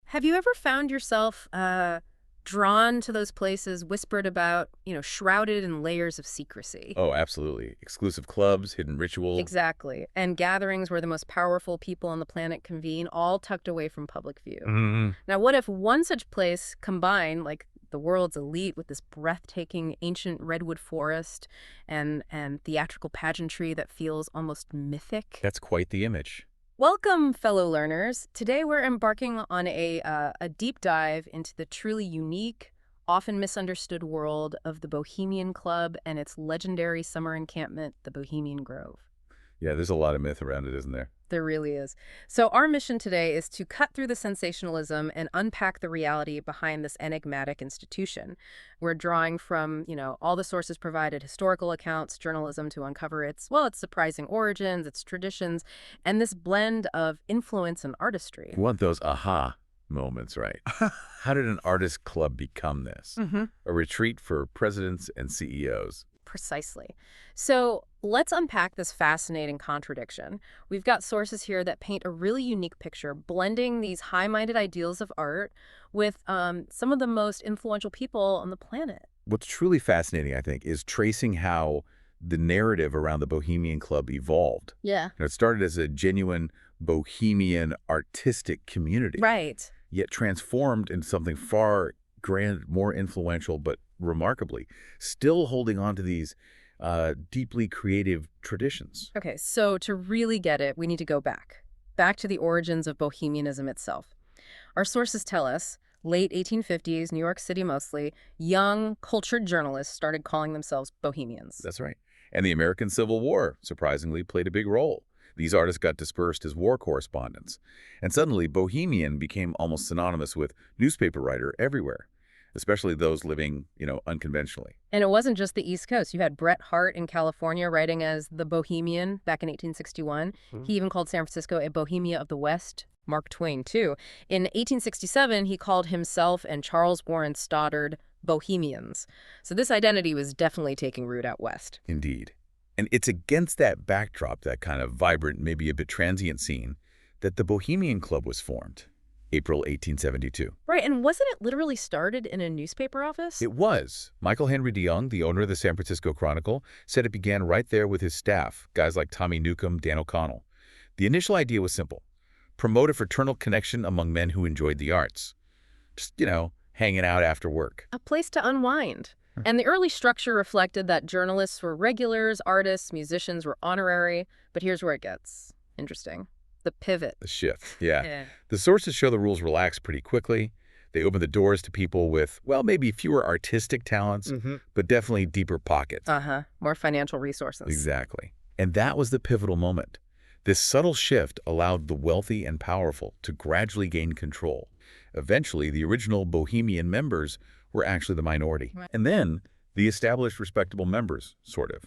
Have you ever found yourself drawn to those places, whispered about, shrouded in layers of secrecy? Oh, absolutely. Exclusive clubs, hidden rituals. Exactly. And gatherings where the most powerful people on the planet convene, all tucked away from public view. Hmm. Now, what if one such place combined, like the world's elite, with this breathtaking ancient redwood forest and theatrical pageantry that feels almost mythic? That's quite the image. Welcome, fellow learners. Today we're embarking on a deep dive into the truly unique, often misunderstood world of the Bohemian Club and its legendary summer encampment, the Bohemian Grove. Yeah, there's a lot of myth around it, isn't there? There really is. So our mission today is to cut through the sensationalism and unpack the reality behind this enigmatic institution. We're drawing from, all the sources provided, historical accounts, journalism, to uncover its surprising origins, its traditions, and this blend of influence and artistry. You want those aha moments, right? How did an artist club become this? A retreat for presidents and CEOs. Precisely. So let's unpack this fascinating contradiction. We've got sources here that paint a really unique picture, blending these high-minded ideals of art with some of the most influential people on the planet. What's truly fascinating, I think, is tracing how the narrative around the Bohemian Club evolved. Yeah. It started as a genuine bohemian artistic community, Right. yet transformed into something far grand, more influential, but remarkably still holding on to these deeply creative traditions. Okay, so to really get it, we need to go back to the origins of bohemianism itself. Our sources tell us, late 1850s, New York City mostly, young, cultured journalists started calling themselves bohemians. That's right. And the American Civil War, surprisingly, played a big role. These artists got dispersed as war correspondents. And suddenly, bohemian became almost synonymous with newspaper writer everywhere, especially those living, unconventionally. And it wasn't just the East Coast. You had Bret Harte in California writing as the Bohemian back in 1861. He even called San Francisco a Bohemia of the West. Mark Twain, too. In 1867, he called himself and Charles Warren Stoddard Bohemians. So this identity was definitely taking root out west. Indeed. And it's against that backdrop, that kind of vibrant, maybe a bit transient scene, that the Bohemian Club was formed, April 1872. Right, and wasn't it literally started in a newspaper office? It was. Michael Henry DeYoung, the owner of the San Francisco Chronicle, said it began right there with his staff, guys like Tommy Newcomb, Dan O'Connell. The initial idea was simple: promote a fraternal connection among men who enjoyed the arts. Just, hanging out after work. A place to unwind. And the early structure reflected that journalists were regulars, artists, musicians were honorary. But here's where it gets interesting. The pivot. The shift, yeah. The sources show the rules relaxed pretty quickly. They opened the doors to people with, maybe fewer artistic talents, but definitely deeper pockets. More financial resources. Exactly. And that was the pivotal moment. This subtle shift allowed the wealthy and powerful to gradually gain control. Eventually, the original Bohemian members were actually the minority. Right. And then the established respectable members, sort of.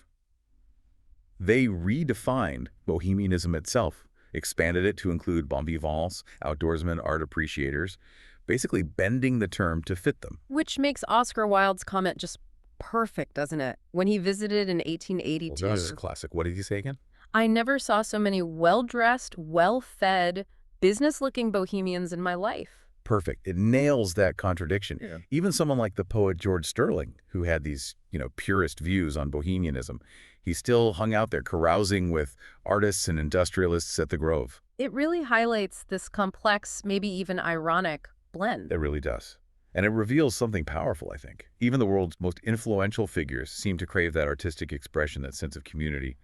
They redefined Bohemianism itself, expanded it to include bon vivants, outdoorsmen, art appreciators, basically bending the term to fit them. Which makes Oscar Wilde's comment just perfect, doesn't it? When he visited in 1882. Well, this is a classic. What did he say again? I never saw so many well-dressed, well-fed, business-looking bohemians in my life. Perfect. It nails that contradiction. Yeah. Even someone like the poet George Sterling, who had these, purist views on bohemianism, he still hung out there carousing with artists and industrialists at the Grove. It really highlights this complex, maybe even ironic blend. It really does. And it reveals something powerful, I think. Even the world's most influential figures seem to crave that artistic expression, that sense of community.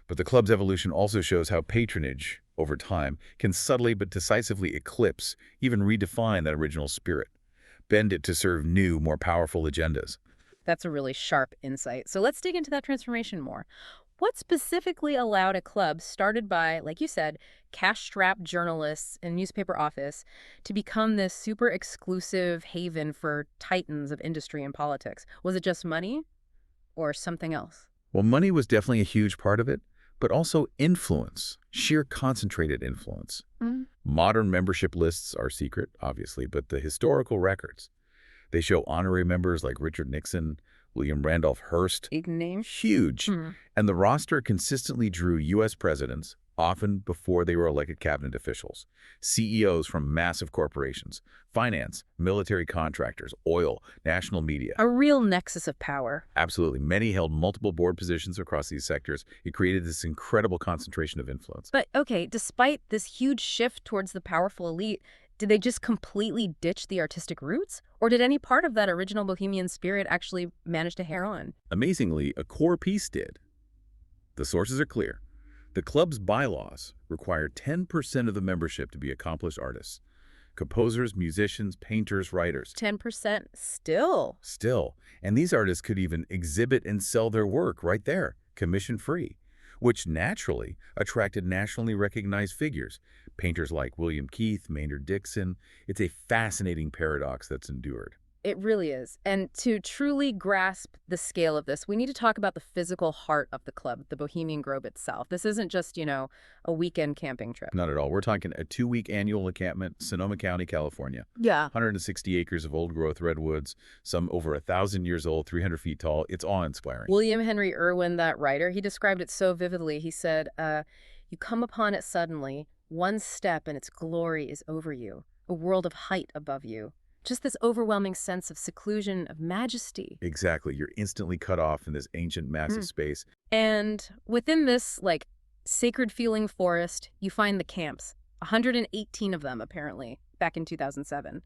But the club's evolution also shows how patronage, over time, can subtly but decisively eclipse, even redefine that original spirit, bend it to serve new, more powerful agendas. That's a really sharp insight. So let's dig into that transformation more. What specifically allowed a club started by, like you said, cash-strapped journalists in a newspaper office to become this super exclusive haven for titans of industry and politics? Was it just money or something else? Well, money was definitely a huge part of it, but also influence, sheer concentrated influence. Modern membership lists are secret, obviously, but the historical records, they show honorary members like Richard Nixon, William Randolph Hearst. Big names. Huge. And the roster consistently drew U.S. presidents, often before they were elected cabinet officials. CEOs from massive corporations, finance, military contractors, oil, national media. A real nexus of power. Absolutely. Many held multiple board positions across these sectors. It created this incredible concentration of influence. But okay, despite this huge shift towards the powerful elite, did they just completely ditch the artistic roots? Or did any part of that original bohemian spirit actually manage to hang on? Amazingly, a core piece did. The sources are clear. The club's bylaws require 10% of the membership to be accomplished artists. Composers, musicians, painters, writers. 10% still? Still. And these artists could even exhibit and sell their work right there, commission-free, which naturally attracted nationally recognized figures. Painters like William Keith, Maynard Dixon. It's a fascinating paradox that's endured. It really is. And to truly grasp the scale of this, we need to talk about the physical heart of the club, the Bohemian Grove itself. This isn't just, a weekend camping trip. Not at all. We're talking a 2-week annual encampment, Sonoma County, California. Yeah. 160 acres of old-growth redwoods, some over 1,000 years old, 300 feet tall. It's awe-inspiring. William Henry Irwin, that writer, he described it so vividly. He said, you come upon it suddenly, one step and its glory is over you, a world of height above you. Just this overwhelming sense of seclusion, of majesty. Exactly. You're instantly cut off in this ancient, massive space. And within this, sacred feeling forest, you find the camps. 118 of them, apparently, back in 2007.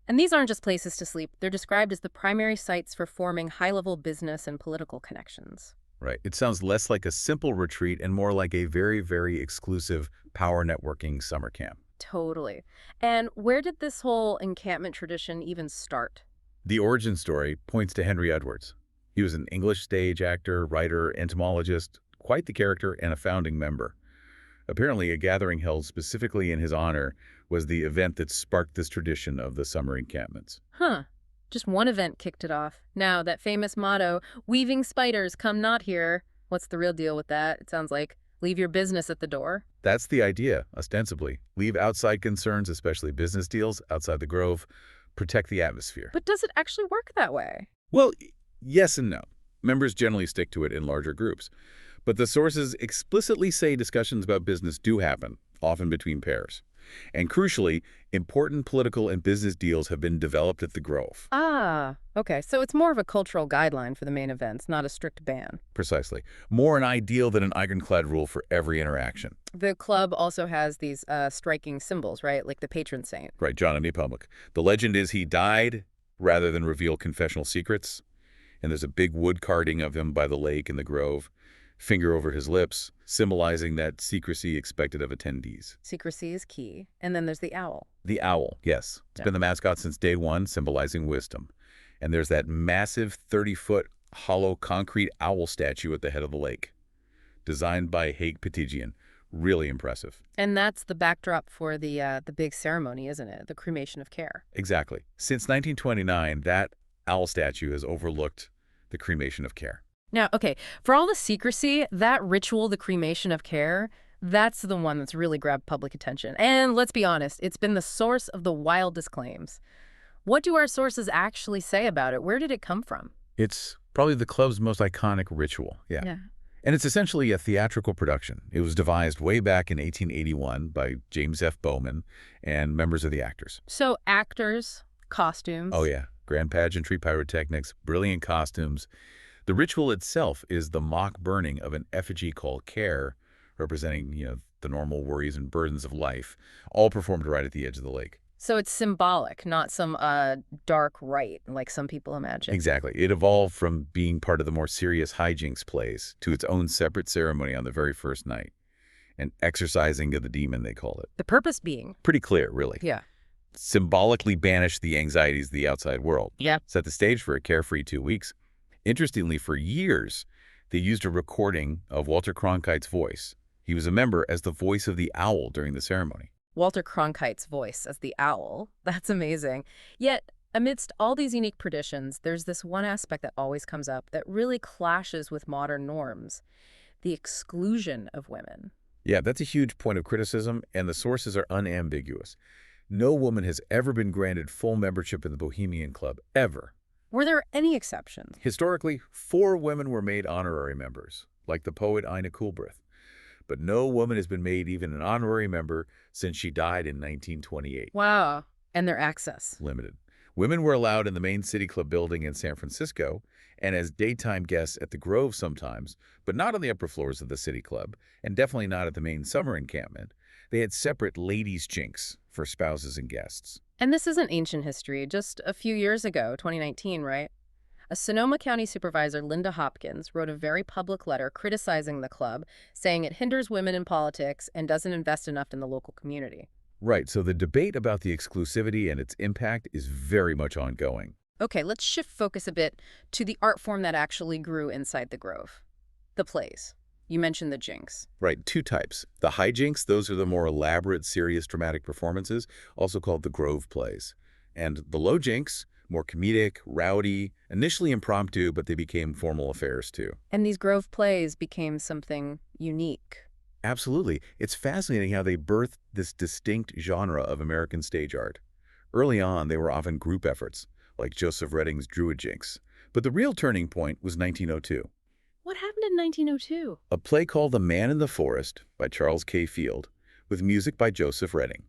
And these aren't just places to sleep. They're described as the primary sites for forming high-level business and political connections. Right. It sounds less like a simple retreat and more like a very, very exclusive power networking summer camp. Totally. And where did this whole encampment tradition even start? The origin story points to Henry Edwards. He was an English stage actor, writer, entomologist, quite the character, and a founding member. Apparently, a gathering held specifically in his honor was the event that sparked this tradition of the summer encampments. Huh. Just one event kicked it off. Now, that famous motto, "Weaving spiders come not here," what's the real deal with that? It sounds like leave your business at the door. That's the idea, ostensibly. Leave outside concerns, especially business deals, outside the grove. Protect the atmosphere. But does it actually work that way? Well, yes and no. Members generally stick to it in larger groups. But the sources explicitly say discussions about business do happen, often between pairs. And crucially, important political and business deals have been developed at the Grove. Ah, okay. So it's more of a cultural guideline for the main events, not a strict ban. Precisely. More an ideal than an ironclad rule for every interaction. The club also has these striking symbols, right? Like the patron saint. Right, John A. Public. The legend is he died rather than reveal confessional secrets. And there's a big wood carving of him by the lake in the Grove, finger over his lips, symbolizing that secrecy expected of attendees. Secrecy is key. And then there's the owl. The owl, yes. It's been the mascot since day one, symbolizing wisdom. And there's that massive 30-foot hollow concrete owl statue at the head of the lake, designed by Haig Petigian. Really impressive. And that's the backdrop for the big ceremony, isn't it? The Cremation of Care. Exactly. Since 1929, that owl statue has overlooked the Cremation of Care. Now, okay, for all the secrecy, that ritual, the Cremation of Care, that's the one that's really grabbed public attention. And let's be honest, it's been the source of the wildest claims. What do our sources actually say about it? Where did it come from? It's probably the club's most iconic ritual, yeah. And it's essentially a theatrical production. It was devised way back in 1881 by James F. Bowman and members of the actors. So actors, costumes. Oh, yeah. Grand pageantry, pyrotechnics, brilliant costumes. The ritual itself is the mock burning of an effigy called Care, representing, the normal worries and burdens of life, all performed right at the edge of the lake. So it's symbolic, not some dark rite, like some people imagine. Exactly. It evolved from being part of the more serious hijinks plays to its own separate ceremony on the very first night. An exorcising of the demon, they call it. The purpose being? Pretty clear, really. Yeah. Symbolically banish the anxieties of the outside world. Yeah. Set the stage for a carefree 2 weeks. Interestingly, for years, they used a recording of Walter Cronkite's voice. He was a member as the voice of the owl during the ceremony. Walter Cronkite's voice as the owl. That's amazing. Yet, amidst all these unique traditions, there's this one aspect that always comes up that really clashes with modern norms: the exclusion of women. Yeah, that's a huge point of criticism, and the sources are unambiguous. No woman has ever been granted full membership in the Bohemian Club, ever. Were there any exceptions? Historically, 4 women were made honorary members, like the poet Ina Coolbrith. but no woman has been made even an honorary member since she died in 1928. Wow. And their access. Limited. Women were allowed in the main City Club building in San Francisco and as daytime guests at the Grove sometimes, but not on the upper floors of the City Club, and definitely not at the main summer encampment. They had separate ladies' chinks for spouses and guests. And this isn't ancient history, just a few years ago, 2019, right? A Sonoma County supervisor, Linda Hopkins, wrote a very public letter criticizing the club, saying it hinders women in politics and doesn't invest enough in the local community. Right, so the debate about the exclusivity and its impact is very much ongoing. Okay, let's shift focus a bit to the art form that actually grew inside the Grove. The plays. You mentioned the Jinx. Right, two types. The hijinks, those are the more elaborate, serious, dramatic performances, also called the Grove plays. And the low jinks, more comedic, rowdy, initially impromptu, but they became formal affairs too. And these Grove plays became something unique. Absolutely. It's fascinating how they birthed this distinct genre of American stage art. Early on, they were often group efforts, like Joseph Redding's Druid Jinx. But the real turning point was 1902. What happened in 1902? A play called The Man in the Forest by Charles K. Field, with music by Joseph Redding.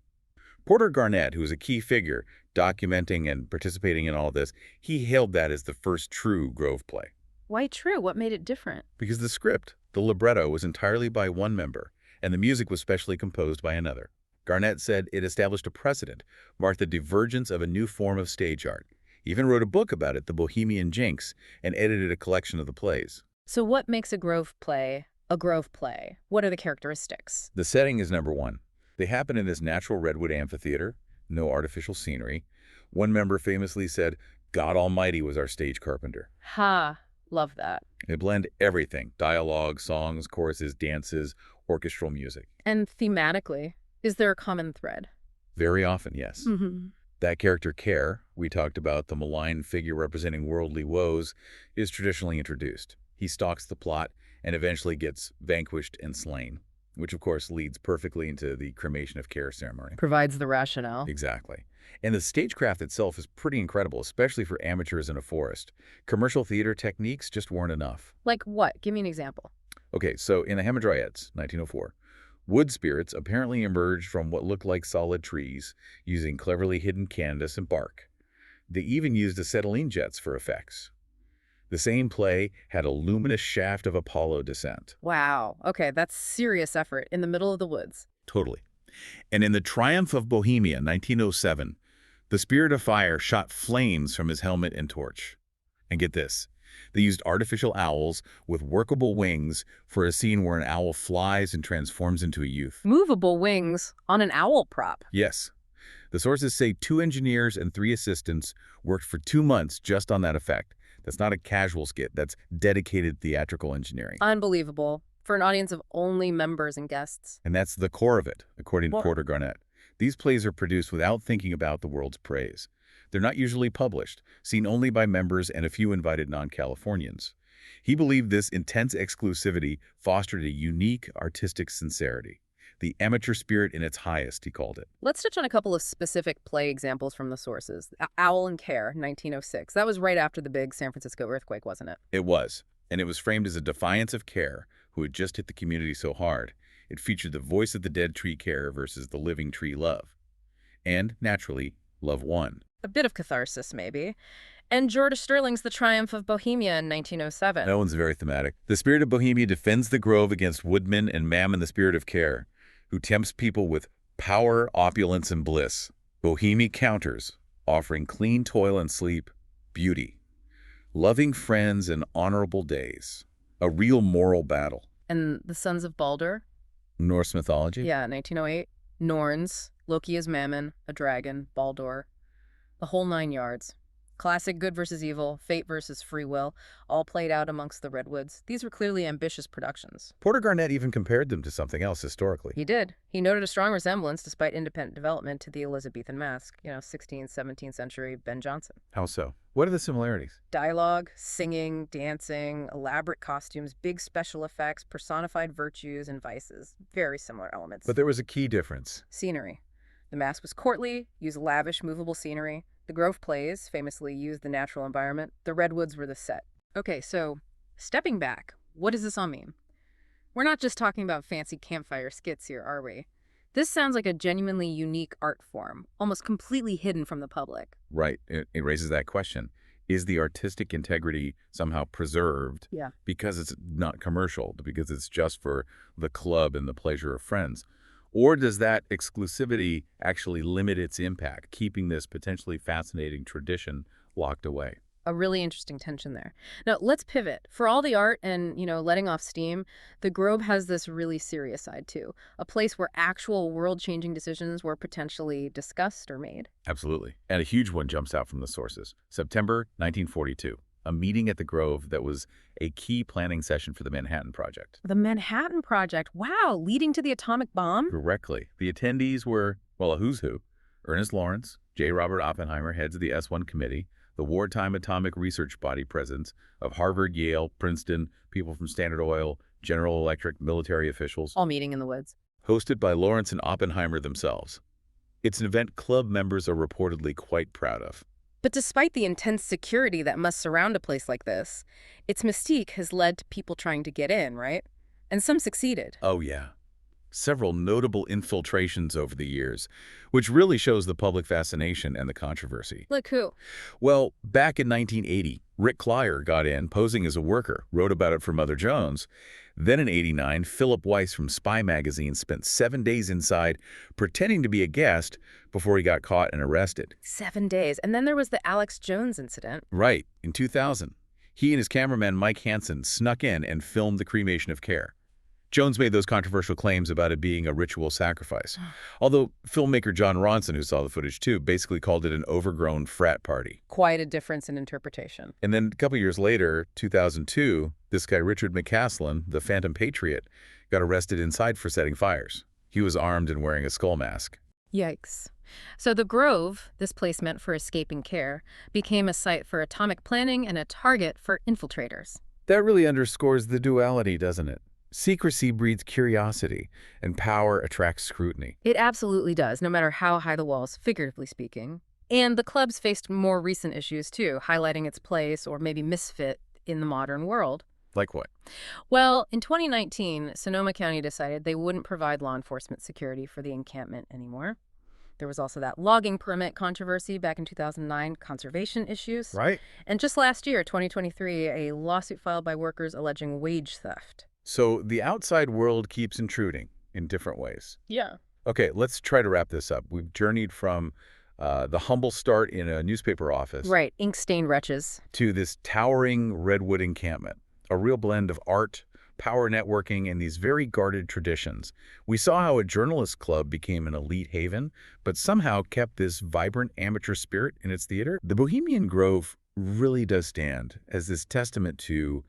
Porter Garnett, who was a key figure documenting and participating in all this, he hailed that as the first true Grove play. Why true? What made it different? Because the script, the libretto, was entirely by one member, and the music was specially composed by another. Garnett said it established a precedent, marked the divergence of a new form of stage art. He even wrote a book about it, The Bohemian Jinx, and edited a collection of the plays. So what makes a Grove play a Grove play? What are the characteristics? The setting is number one. They happen in this natural redwood amphitheater, no artificial scenery. One member famously said, "God Almighty was our stage carpenter." Ha, love that. They blend everything, dialogue, songs, choruses, dances, orchestral music. And thematically, is there a common thread? Very often, yes. Mm-hmm. That character, Care, we talked about, the malign figure representing worldly woes, is traditionally introduced. He stalks the plot and eventually gets vanquished and slain, which of course leads perfectly into the Cremation of Care ceremony. Provides the rationale. Exactly. And the stagecraft itself is pretty incredible, especially for amateurs in a forest. Commercial theater techniques just weren't enough. Like what? Give me an example. Okay, so in the Hamadryads, 1904, wood spirits apparently emerged from what looked like solid trees using cleverly hidden canvas and bark. They even used acetylene jets for effects. The same play had a luminous shaft of Apollo descent. Wow. Okay, that's serious effort in the middle of the woods. Totally. And in The Triumph of Bohemia, 1907, the Spirit of Fire shot flames from his helmet and torch. And get this, they used artificial owls with workable wings for a scene where an owl flies and transforms into a youth. Movable wings on an owl prop. Yes. The sources say 2 engineers and 3 assistants worked for 2 months just on that effect. That's not a casual skit. That's dedicated theatrical engineering. Unbelievable. For an audience of only members and guests. And that's the core of it, according to What? Porter Garnett. These plays are produced without thinking about the world's praise. They're not usually published, seen only by members and a few invited non-Californians. He believed this intense exclusivity fostered a unique artistic sincerity. The amateur spirit in its highest, he called it. Let's touch on a couple of specific play examples from the sources. Owl and Care, 1906. That was right after the big San Francisco earthquake, wasn't it? It was, and it was framed as a defiance of Care, who had just hit the community so hard. It featured the voice of the dead tree Care versus the living tree Love. And, naturally, Love won. A bit of catharsis, maybe. And George Sterling's The Triumph of Bohemia in 1907. That one's very thematic. The spirit of Bohemia defends the grove against woodmen and Mammon, the spirit of Care, who tempts people with power, opulence, and bliss. Bohemia counters, offering clean toil and sleep, beauty, loving friends, and honorable days. A real moral battle. And The Sons of Balder? Norse mythology? Yeah, 1908. Norns, Loki as Mammon, a dragon, Baldur. The whole 9 yards. Classic good versus evil, fate versus free will, all played out amongst the redwoods. These were clearly ambitious productions. Porter Garnett even compared them to something else historically. He did. He noted a strong resemblance, despite independent development, to the Elizabethan masque, 16th, 17th century Ben Jonson. How so? What are the similarities? Dialogue, singing, dancing, elaborate costumes, big special effects, personified virtues and vices. Very similar elements. But there was a key difference. Scenery. The masque was courtly, used lavish, movable scenery. The Grove plays famously used the natural environment. The redwoods were the set. Okay, so stepping back, what does this all mean? We're not just talking about fancy campfire skits here, are we? This sounds like a genuinely unique art form, almost completely hidden from the public. Right. It raises that question. Is the artistic integrity somehow preserved Yeah. because it's not commercial, because it's just for the club and the pleasure of friends? Or does that exclusivity actually limit its impact, keeping this potentially fascinating tradition locked away? A really interesting tension there. Now, let's pivot. For all the art and, letting off steam, the Grove has this really serious side too. A place where actual world-changing decisions were potentially discussed or made. Absolutely. And a huge one jumps out from the sources. September 1942, a meeting at the Grove that was a key planning session for the Manhattan Project. The Manhattan Project, wow, leading to the atomic bomb? Correctly. The attendees were, well, a who's who. Ernest Lawrence, J. Robert Oppenheimer, heads of the S-1 committee, the wartime atomic research body presidents of Harvard, Yale, Princeton, people from Standard Oil, General Electric, military officials, All meeting in the woods. hosted by Lawrence and Oppenheimer themselves. It's an event club members are reportedly quite proud of. But despite the intense security that must surround a place like this, its mystique has led to people trying to get in, right? And some succeeded. Oh, yeah. Several notable infiltrations over the years, which really shows the public fascination and the controversy. Look who. Well, back in 1980, Rick Clyer got in posing as a worker, wrote about it for Mother Jones. Then in '89, Philip Weiss from Spy magazine spent 7 days inside pretending to be a guest before he got caught and arrested. 7 days. And then there was the Alex Jones incident. Right, in 2000, he and his cameraman Mike Hansen snuck in and filmed the Cremation of Care. Jones made those controversial claims about it being a ritual sacrifice, although filmmaker John Ronson, who saw the footage too, basically called it an overgrown frat party. Quite a difference in interpretation. And then a couple years later, 2002, this guy Richard McCaslin, the Phantom Patriot, got arrested inside for setting fires. He was armed and wearing a skull mask. Yikes. So the Grove, this place meant for escaping care, became a site for atomic planning and a target for infiltrators. That really underscores the duality, doesn't it? Secrecy breeds curiosity, and power attracts scrutiny. It absolutely does, no matter how high the walls, figuratively speaking. And the club's faced more recent issues, too, highlighting its place or maybe misfit in the modern world. Like what? Well, in 2019, Sonoma County decided they wouldn't provide law enforcement security for the encampment anymore. There was also that logging permit controversy back in 2009, conservation issues. Right. And just last year, 2023, a lawsuit filed by workers alleging wage theft. So the outside world keeps intruding in different ways. Yeah. Okay, let's try to wrap this up. We've journeyed from the humble start in a newspaper office Right, ink-stained wretches. to this towering redwood encampment, a real blend of art, power networking, and these very guarded traditions. We saw how a journalist club became an elite haven, but somehow kept this vibrant amateur spirit in its theater. The Bohemian Grove really does stand as this testament to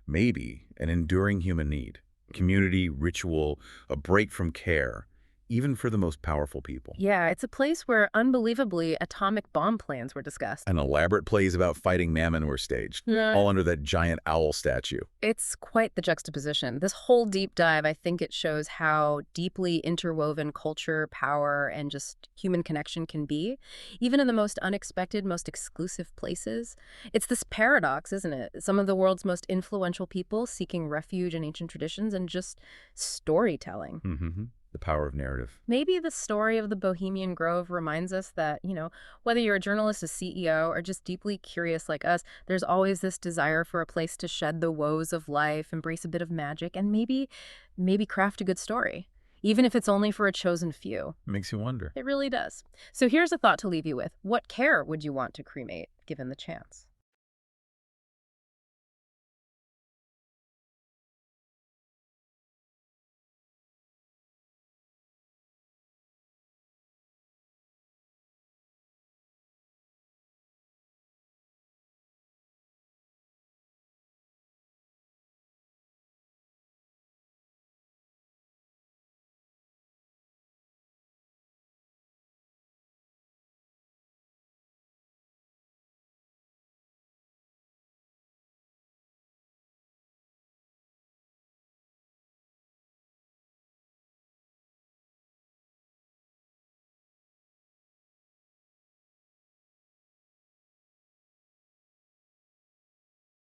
maybe an enduring human need, community, ritual, a break from care, even for the most powerful people. Yeah, it's a place where, unbelievably, atomic bomb plans were discussed. And elaborate plays about fighting Mammon were staged, all under that giant owl statue. It's quite the juxtaposition. This whole deep dive, I think it shows how deeply interwoven culture, power, and just human connection can be, even in the most unexpected, most exclusive places. It's this paradox, isn't it? Some of the world's most influential people seeking refuge in ancient traditions and just storytelling. Mm-hmm. The power of narrative. Maybe the story of the Bohemian Grove reminds us that, whether you're a journalist, a CEO, or just deeply curious like us, there's always this desire for a place to shed the woes of life, embrace a bit of magic, and maybe craft a good story, even if it's only for a chosen few. Makes you wonder. It really does. So here's a thought to leave you with. What care would you want to cremate, given the chance?